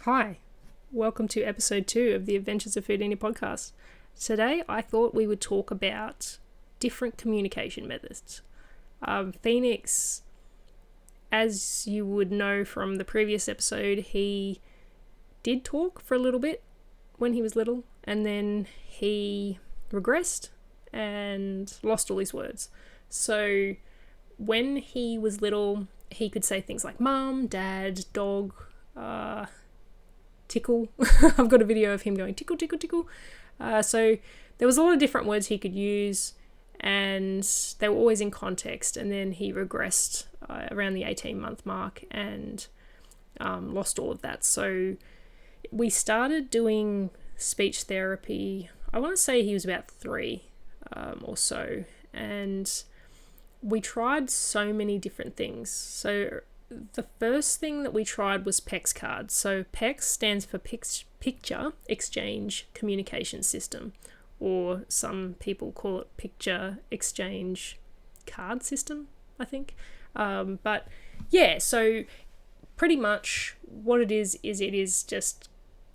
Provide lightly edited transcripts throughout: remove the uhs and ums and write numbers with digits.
Hi, welcome to episode 2 of the Adventures of Foodini podcast. Today I thought we would talk about different communication methods. Phoenix, as you would know from the previous episode, he did talk for a little bit when he was little, and then he regressed and lost all his words. So when he was little, he could say things like mum, dad, dog, tickle. I've got a video of him going tickle, tickle, tickle. So there was a lot of different words he could use, and they were always in context. And then he regressed around the 18-month mark and lost all of that. So we started doing speech therapy. I want to say he was about 3 or so, and we tried so many different things. So the first thing that we tried was PECS cards. So PECS stands for Picture Exchange Communication System, or some people call it Picture Exchange Card System, I think. But yeah, so pretty much what it is just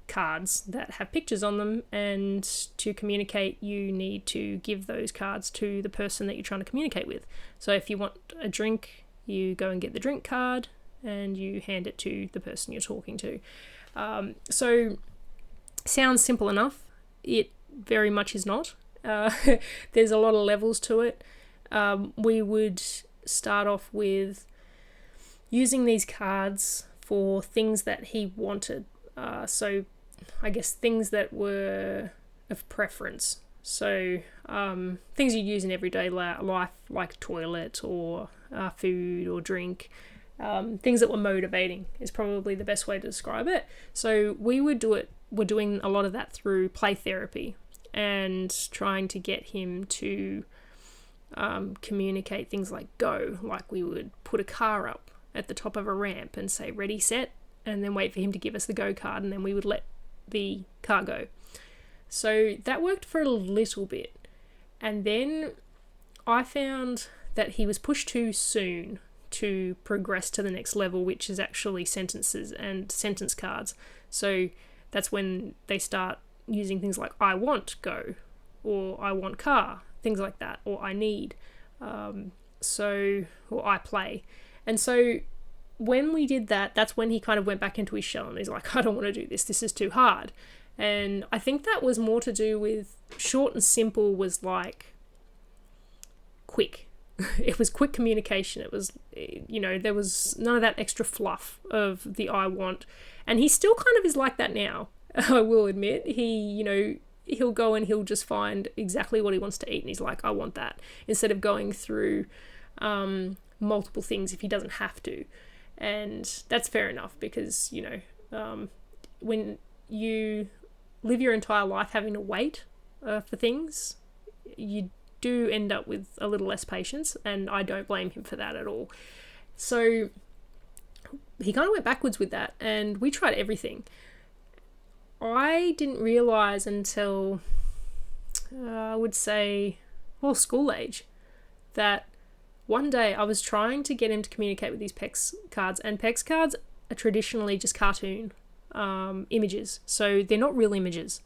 cards that have pictures on them, and to communicate you need to give those cards to the person that you're trying to communicate with. So if you want a drink, you go and get the drink card and you hand it to the person you're talking to. So sounds simple enough. It very much is not. There's a lot of levels to it. We would start off with using things cards for things that he wanted. So I guess things that were of preference. So things you use in everyday life, like toilet or food or drink. Things that were motivating is probably the best way to describe it. So we're doing a lot of that through play therapy and trying to get him to communicate things like go. Like we would put a car up at the top of a ramp and say ready, set, and then wait for him to give us the go card, and then we would let the car go. So that worked for a little bit. And then I found that he was pushed too soon to progress to the next level, which is actually sentences and sentence cards. So that's when they start using things like I want go, or I want car, things like that, or I need, or I play. And so when we did that, that's when he kind of went back into his shell and he's like, I don't want to do this. This is too hard. And I think that was more to do with short and simple was like quick. It was quick communication. It was, there was none of that extra fluff of the I want. And he still kind of is like that now, I will admit. He'll go and he'll just find exactly what he wants to eat and he's like, I want that. Instead of going through multiple things if he doesn't have to. And that's fair enough because, when you live your entire life having to wait for things, you do end up with a little less patience, and I don't blame him for that at all. So he kind of went backwards with that, and we tried everything. I didn't realise until, I would say, school age, that one day I was trying to get him to communicate with these PECS cards, and PECS cards are traditionally just cartoon images, so they're not real images.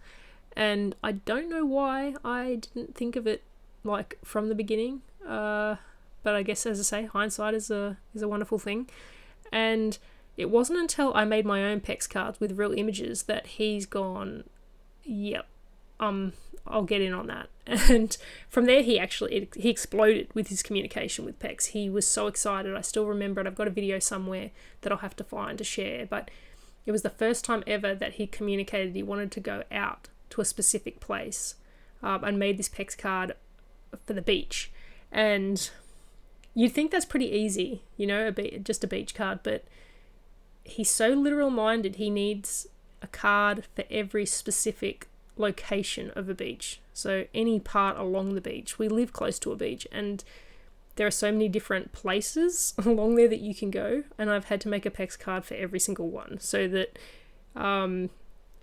And I don't know why I didn't think of it like from the beginning, but I guess, as I say, hindsight is a wonderful thing. And it wasn't until I made my own PECS cards with real images that he's gone, yep, I'll get in on that. And from there he exploded with his communication with PECS. He was so excited. I still remember it. I've got a video somewhere that I'll have to find to share, but it was the first time ever that he communicated he wanted to go out to a specific place, and made this PECS card for the beach. And you'd think that's pretty easy, just a beach card, but he's so literal minded. He needs a card for every specific location of a beach, so any part along the beach. We live close to a beach, and there are so many different places along there that you can go, and I've had to make a PECS card for every single one so that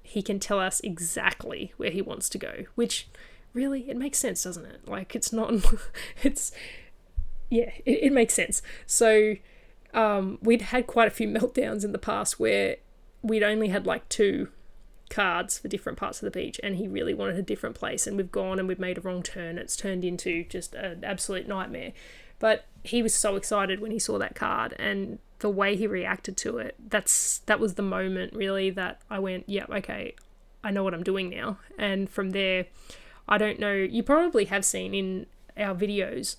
he can tell us exactly where he wants to go, which really, it makes sense, doesn't it? Like, it's not, it makes sense. So we'd had quite a few meltdowns in the past where we'd only had like 2 cards for different parts of the beach, and he really wanted a different place, and we've gone and we've made a wrong turn. It's turned into just an absolute nightmare. But he was so excited when he saw that card, and the way he reacted to it, that was the moment really that I went, yeah, okay, I know what I'm doing now. And from there, I don't know, you probably have seen in our videos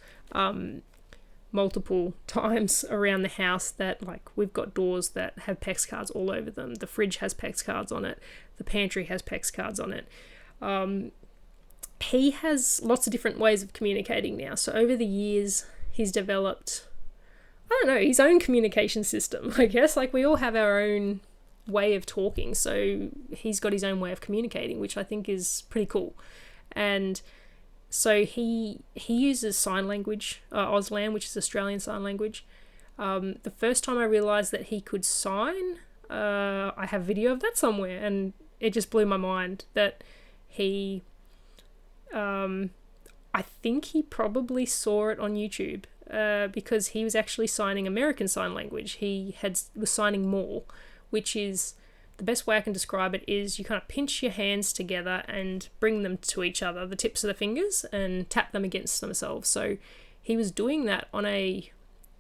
multiple times around the house that like we've got doors that have PECS cards all over them. The fridge has PECS cards on it. The pantry has PECS cards on it. He has lots of different ways of communicating now. So over the years, he's developed, I don't know, his own communication system, I guess. Like we all have our own way of talking. So he's got his own way of communicating, which I think is pretty cool. And so he uses sign language, Auslan, which is Australian Sign Language. The first time I realised that he could sign, I have video of that somewhere, and it just blew my mind that he, I think he probably saw it on YouTube, because he was actually signing American Sign Language. He was signing more, which is, the best way I can describe it is you kind of pinch your hands together and bring them to each other, the tips of the fingers, and tap them against themselves. So he was doing that on a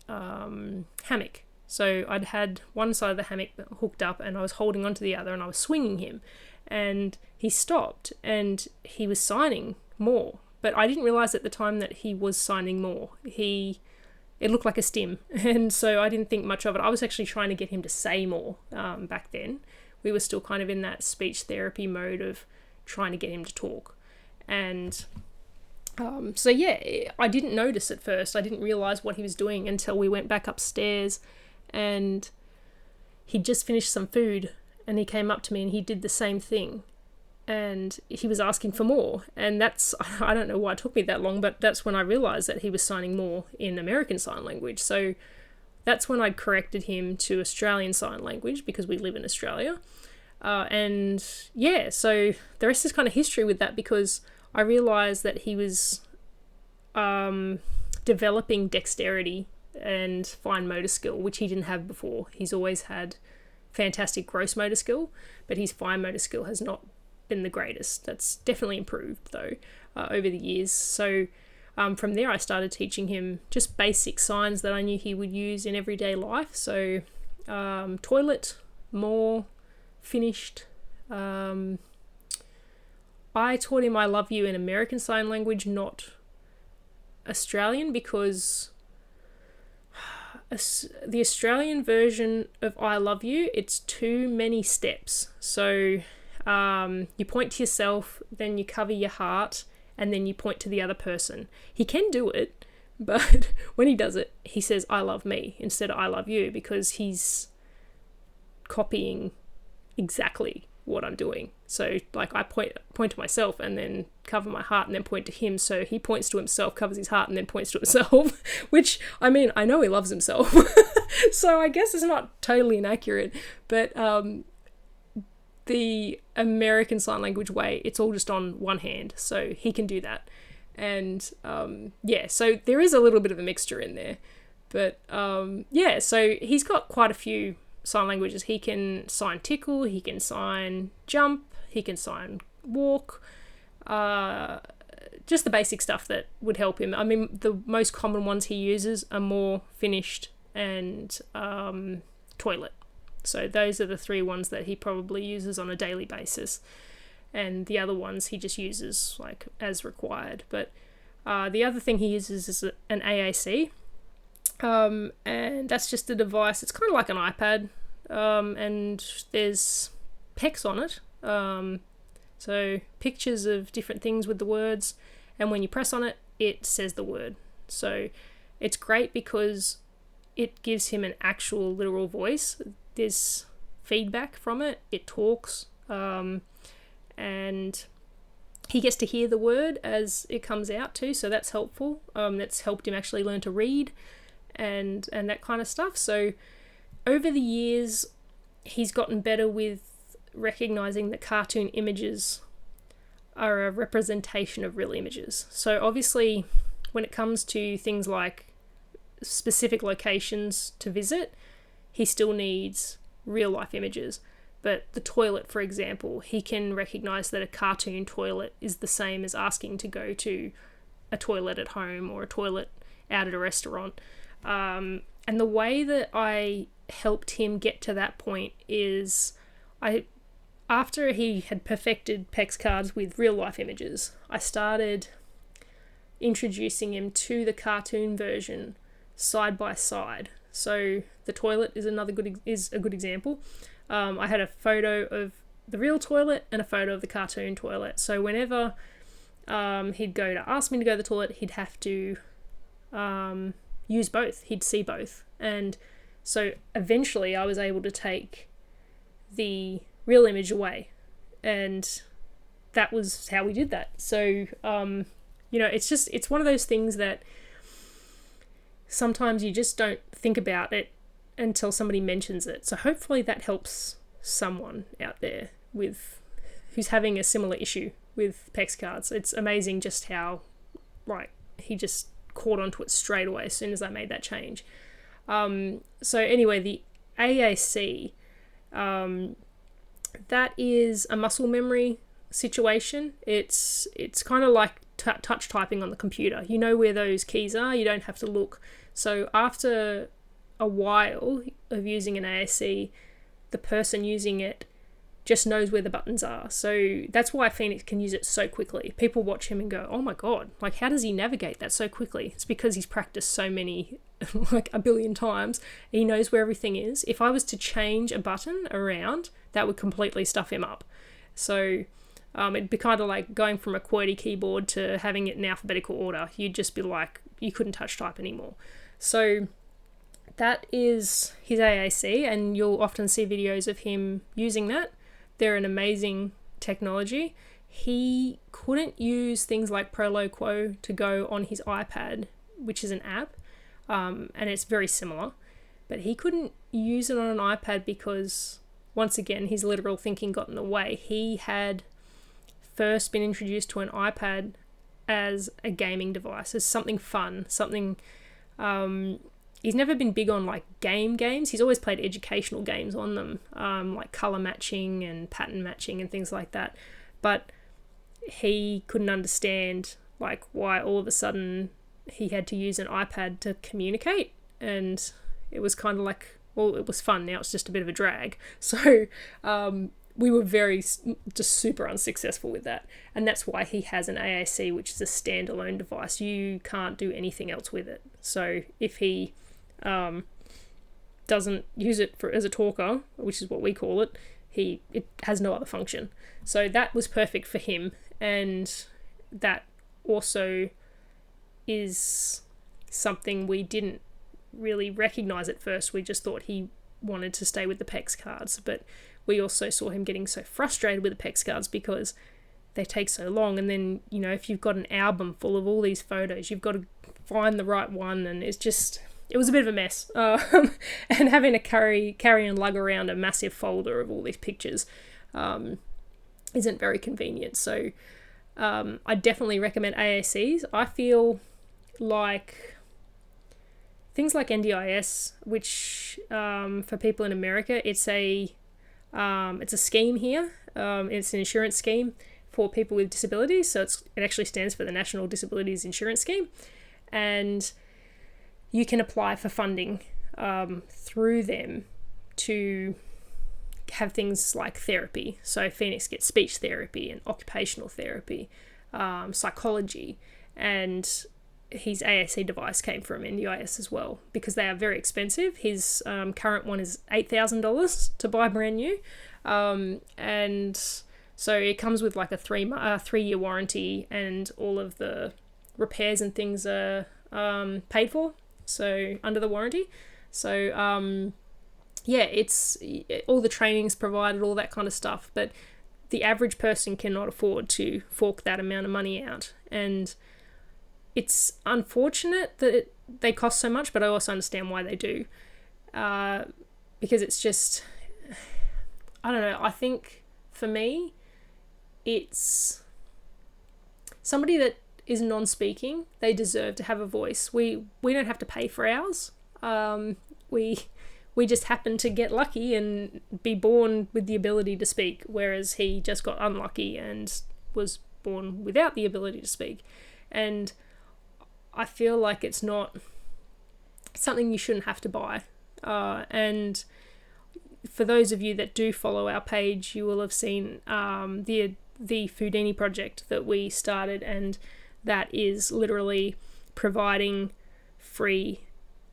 hammock. So I'd had one side of the hammock hooked up and I was holding onto the other and I was swinging him. And he stopped and he was signing more. But I didn't realise at the time that he was signing more. It looked like a stim. And so I didn't think much of it. I was actually trying to get him to say more back then. We were still kind of in that speech therapy mode of trying to get him to talk. And so yeah, I didn't notice at first. I didn't realise what he was doing until we went back upstairs and he'd just finished some food and he came up to me and he did the same thing. And he was asking for more. And I don't know why it took me that long, but that's when I realised that he was signing more in American Sign Language. So that's when I corrected him to Australian Sign Language because we live in Australia. And yeah, so the rest is kind of history with that because I realised that he was developing dexterity and fine motor skill, which he didn't have before. He's always had fantastic gross motor skill, but his fine motor skill has not been the greatest. That's definitely improved though over the years. So from there I started teaching him just basic signs that I knew he would use in everyday life. So toilet, more, finished. I taught him I love you in American Sign Language, not Australian, because the Australian version of I love you, it's too many steps. So you point to yourself, then you cover your heart, and then you point to the other person. He can do it, but when he does it, he says I love me instead of I love you because he's copying exactly what I'm doing. So like I point to myself and then cover my heart and then point to him. So he points to himself, covers his heart and then points to himself, which I mean, I know he loves himself. So I guess it's not totally inaccurate, but the American Sign Language way, it's all just on one hand. So he can do that. And yeah, so there is a little bit of a mixture in there. But yeah, so he's got quite a few sign languages. He can sign tickle, he can sign jump, he can sign walk, just the basic stuff that would help him. I mean, the most common ones he uses are more, finished, and toilet. So those are the 3 ones that he probably uses on a daily basis. And the other ones he just uses like as required. But the other thing he uses is an AAC. And that's just a device. It's kind of like an iPad, and there's PECS on it. So pictures of different things with the words, and when you press on it, it says the word. So it's great because it gives him an actual literal voice. There's feedback from it. It talks, and he gets to hear the word as it comes out too. So that's helpful. That's helped him actually learn to read and that kind of stuff. So over the years, he's gotten better with recognizing that cartoon images are a representation of real images. So obviously, when it comes to things like specific locations to visit, he still needs real life images. But the toilet, for example, he can recognize that a cartoon toilet is the same as asking to go to a toilet at home or a toilet out at a restaurant. And the way that I helped him get to that point is after he had perfected PECS cards with real life images, I started introducing him to the cartoon version side by side. So the toilet is a good example. I had a photo of the real toilet and a photo of the cartoon toilet. So whenever he'd go to ask me to go to the toilet, he'd have to use both. He'd see both. And so eventually I was able to take the real image away. And that was how we did that. So, it's one of those things that sometimes you just don't think about it until somebody mentions it. So hopefully that helps someone out there who's having a similar issue with PECS cards. It's amazing just how, he just caught onto it straight away as soon as I made that change. So anyway, the AAC, that is a muscle memory situation. It's kind of like touch typing on the computer. You know where those keys are, you don't have to look. So after a while of using an AAC, the person using it just knows where the buttons are. So that's why Phoenix can use it so quickly. People watch him and go, oh my God, how does he navigate that so quickly? It's because he's practiced so many, a billion times. He knows where everything is. If I was to change a button around, that would completely stuff him up. So it'd be kind of like going from a QWERTY keyboard to having it in alphabetical order. You'd just be like, you couldn't touch type anymore. So that is his AAC, and you'll often see videos of him using that. They're an amazing technology. He couldn't use things like Proloquo to go on his iPad, which is an app, and it's very similar. But he couldn't use it on an iPad because, once again, his literal thinking got in the way. He had first been introduced to an iPad as a gaming device, as something fun, something... he's never been big on games. He's always played educational games on them, like color matching and pattern matching and things like that. But he couldn't understand why all of a sudden he had to use an iPad to communicate. And it was kind of it was fun. Now it's just a bit of a drag. So we were just super unsuccessful with that. And that's why he has an AAC, which is a standalone device. You can't do anything else with it. So if he doesn't use it as a talker, which is what we call it, it has no other function. So that was perfect for him, and that also is something we didn't really recognize at first. We just thought he wanted to stay with the PECS cards, but we also saw him getting so frustrated with the PECS cards because they take so long. And then, if you've got an album full of all these photos, you've got to find the right one, and it was a bit of a mess. And having to carry and lug around a massive folder of all these pictures isn't very convenient. So I definitely recommend AACs. I feel like things like NDIS, which for people in America, it's a scheme here. It's an insurance scheme for people with disabilities. So it actually stands for the National Disabilities Insurance Scheme. And you can apply for funding through them to have things like therapy. So Phoenix gets speech therapy and occupational therapy, psychology, and his AAC device came from NDIS as well, because they are very expensive. His current one is $8,000 to buy brand new, and so it comes with a 3-year warranty, and all of the repairs and things are paid for, so under the warranty. So it's all the training's provided, all that kind of stuff, but the average person cannot afford to fork that amount of money out, and it's unfortunate that they cost so much, but I also understand why they do, because it's just, I don't know, I think for me it's somebody that is non-speaking, they deserve to have a voice. We don't have to pay for ours. We we just happened to get lucky and be born with the ability to speak, whereas he just got unlucky and was born without the ability to speak. And I feel like it's not something you shouldn't have to buy. And for those of you that do follow our page, you will have seen the Foodini project that we started, and that is literally providing free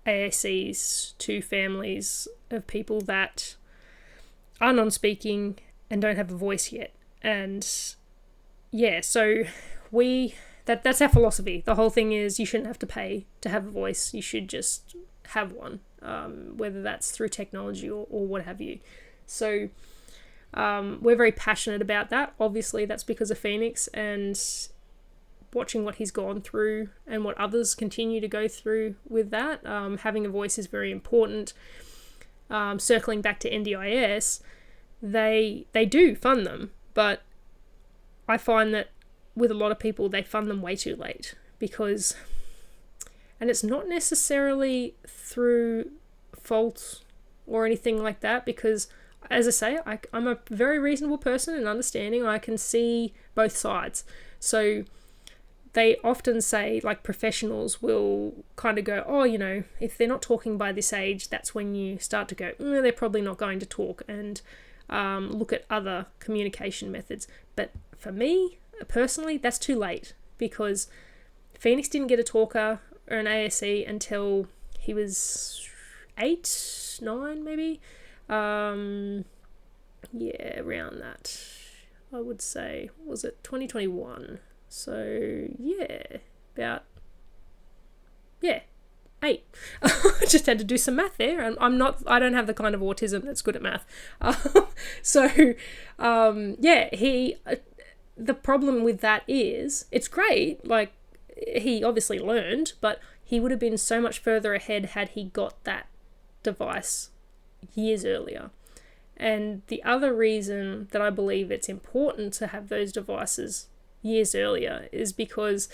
AACs to families of people that are non-speaking and don't have a voice yet. And yeah, so that's our philosophy. The whole thing is you shouldn't have to pay to have a voice. You should just have one, whether that's through technology or what have you. So we're very passionate about that. Obviously, that's because of Phoenix, and watching what he's gone through and what others continue to go through with that. Having a voice is very important. Circling back to NDIS, they do fund them, but I find that with a lot of people, they fund them way too late, because, and it's not necessarily through fault or anything like that, because as I say, I'm a very reasonable person and understanding. I can see both sides. So they often say, like, professionals will kind of go, oh, if they're not talking by this age, that's when you start to go, they're probably not going to talk, and look at other communication methods. But for me, personally, that's too late, because Phoenix didn't get a talker or an ASE until he was 8, 9 maybe. Around that, I would say. Was it 2021? So about 8. I just had to do some math there, and I don't have the kind of autism that's good at math. The problem with that is, it's great, like, he obviously learned, but he would have been so much further ahead had he got that device years earlier. And the other reason that I believe it's important to have those devices years earlier is because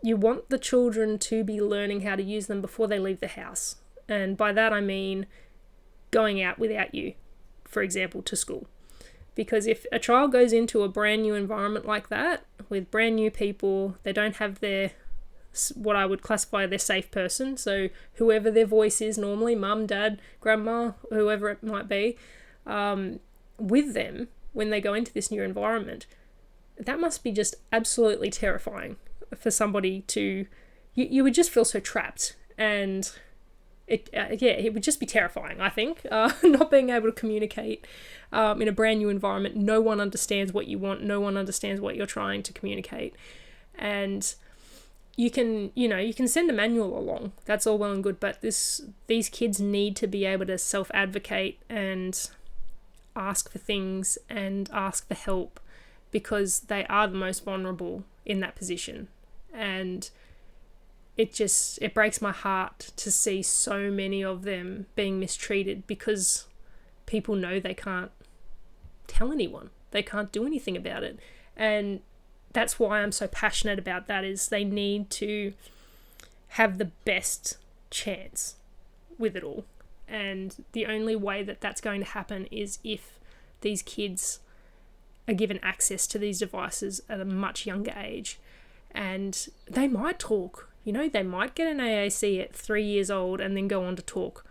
you want the children to be learning how to use them before they leave the house. And by that I mean going out without you, for example, to school. Because if a child goes into a brand new environment like that, with brand new people, they don't have what I would classify their safe person, so whoever their voice is normally, mum, dad, grandma, whoever it might be, with them when they go into this new environment, that must be just absolutely terrifying for somebody to, you would just feel so trapped, and it would just be terrifying, I think, not being able to communicate in a brand new environment. No one understands what you want, no one understands what you're trying to communicate, and you can send a manual along, that's all well and good, but these kids need to be able to self-advocate and ask for things and ask for help, because they are the most vulnerable in that position. And it breaks my heart to see so many of them being mistreated because people know they can't tell anyone, they can't do anything about it. And that's why I'm so passionate about that, is they need to have the best chance with it all. And the only way that that's going to happen is if these kids are given access to these devices at a much younger age. And they might talk, they might get an AAC at 3 years old and then go on to talk.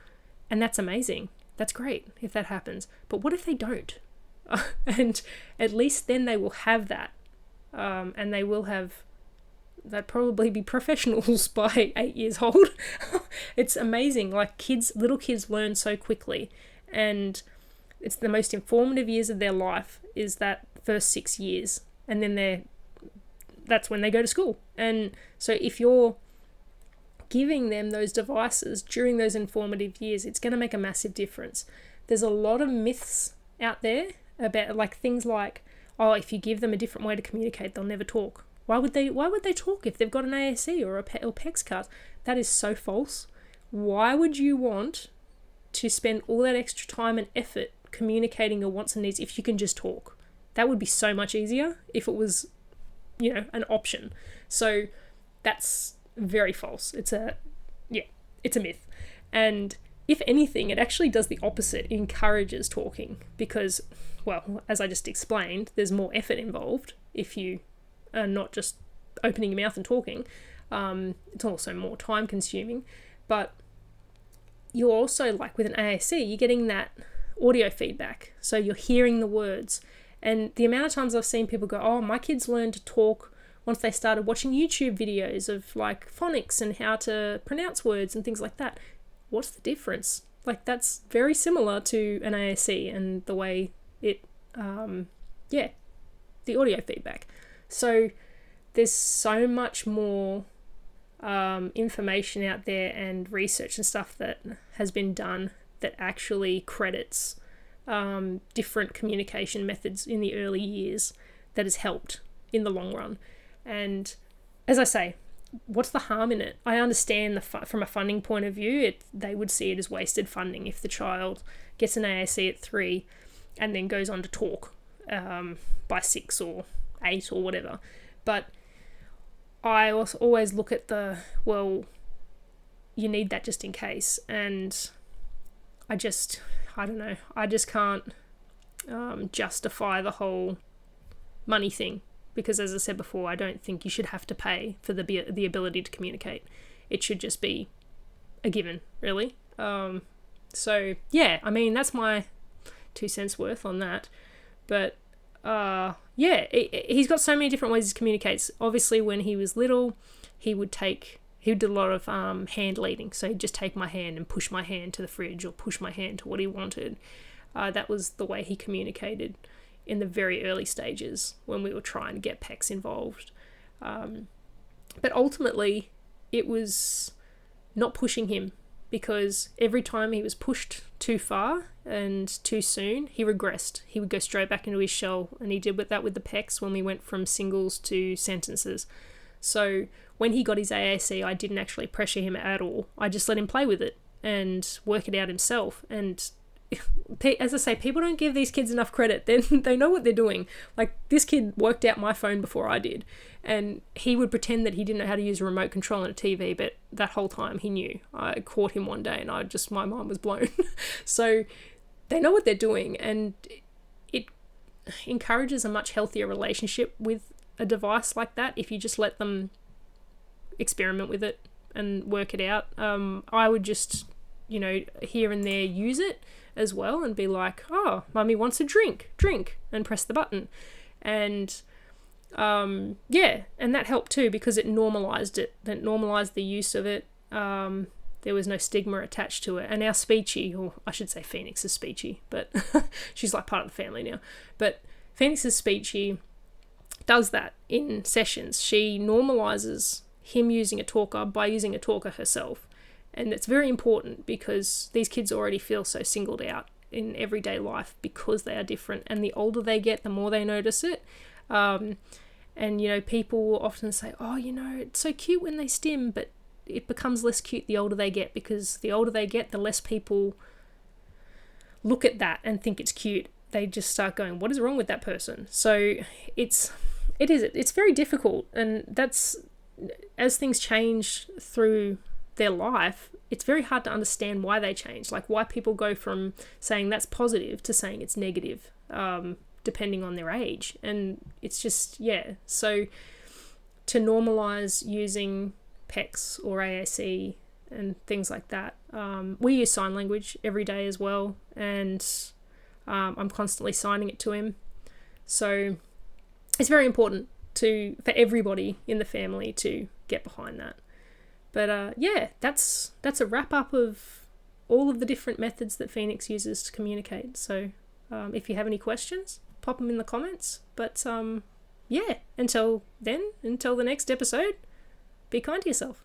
And that's amazing. That's great if that happens. But what if they don't? And at least then they will have that. And they'd probably be professionals by 8 years old. It's amazing. Like, little kids learn so quickly, and it's the most informative years of their life is that first 6 years, and then that's when they go to school. And so if you're giving them those devices during those informative years, it's going to make a massive difference. There's a lot of myths out there about, like, things like, oh, if you give them a different way to communicate, they'll never talk. Why would they talk if they've got an ASE or PECS card? That is so false. Why would you want to spend all that extra time and effort communicating your wants and needs if you can just talk? That would be so much easier if it was, an option. So that's very false. It's a myth. And if anything, it actually does the opposite. It encourages talking because, well, as I just explained, there's more effort involved if you are not just opening your mouth and talking. It's also more time consuming, but you're also, like with an AAC, you're getting that audio feedback. So you're hearing the words. And the amount of times I've seen people go, oh, my kids learned to talk once they started watching YouTube videos of like phonics and how to pronounce words and things like that. What's the difference? Like, that's very similar to an AAC and the way it, the audio feedback. So there's so much more information out there and research and stuff that has been done that actually credits different communication methods in the early years that has helped in the long run. And as I say, what's the harm in it? I understand from a funding point of view, they would see it as wasted funding if the child gets an AAC at 3 and then goes on to talk by 6 or 8 or whatever. But I also always look at you need that just in case. And I don't know, I just can't justify the whole money thing. Because as I said before, I don't think you should have to pay for the ability to communicate. It should just be a given, really. So, yeah, I mean, that's my 2 cents worth on that. But, he's got so many different ways he communicates. Obviously, when he was little, he did a lot of hand leading. So he'd just take my hand and push my hand to the fridge or push my hand to what he wanted. That was the way he communicated in the very early stages when we were trying to get PECS involved. But ultimately, it was not pushing him, because every time he was pushed too far and too soon, he regressed. He would go straight back into his shell, and he did that with the PECS when we went from singles to sentences. So when he got his AAC, I didn't actually pressure him at all. I just let him play with it and work it out himself. And as I say, people don't give these kids enough credit. They know what they're doing. Like, this kid worked out my phone before I did, and he would pretend that he didn't know how to use a remote control on a TV, but that whole time he knew. I caught him one day and my mind was blown. So they know what they're doing, and it encourages a much healthier relationship with a device like that if you just let them experiment with it and work it out. I would just, here and there use it as well and be like, oh, mummy wants a drink, and press the button. And and that helped too, because it normalized the use of it. There was no stigma attached to it. And our Speechy, or I should say Phoenix is Speechy, but she's like part of the family now. But Phoenix's Speechy does that in sessions. She normalizes him using a talker by using a talker herself. And it's very important, because these kids already feel so singled out in everyday life because they are different. And the older they get, the more they notice it. And, people will often say, oh, it's so cute when they stim, but it becomes less cute the older they get, because the older they get, the less people look at that and think it's cute. They just start going, what is wrong with that person? So it's very difficult. And that's, as things change through their life, it's very hard to understand why they change, like why people go from saying that's positive to saying it's negative, depending on their age. And it's just, so to normalize using PECS or AAC and things like that, we use sign language every day as well, and I'm constantly signing it to him. So it's very important for everybody in the family to get behind that. But that's a wrap up of all of the different methods that Phoenix uses to communicate. So if you have any questions, pop them in the comments. But until the next episode, be kind to yourself.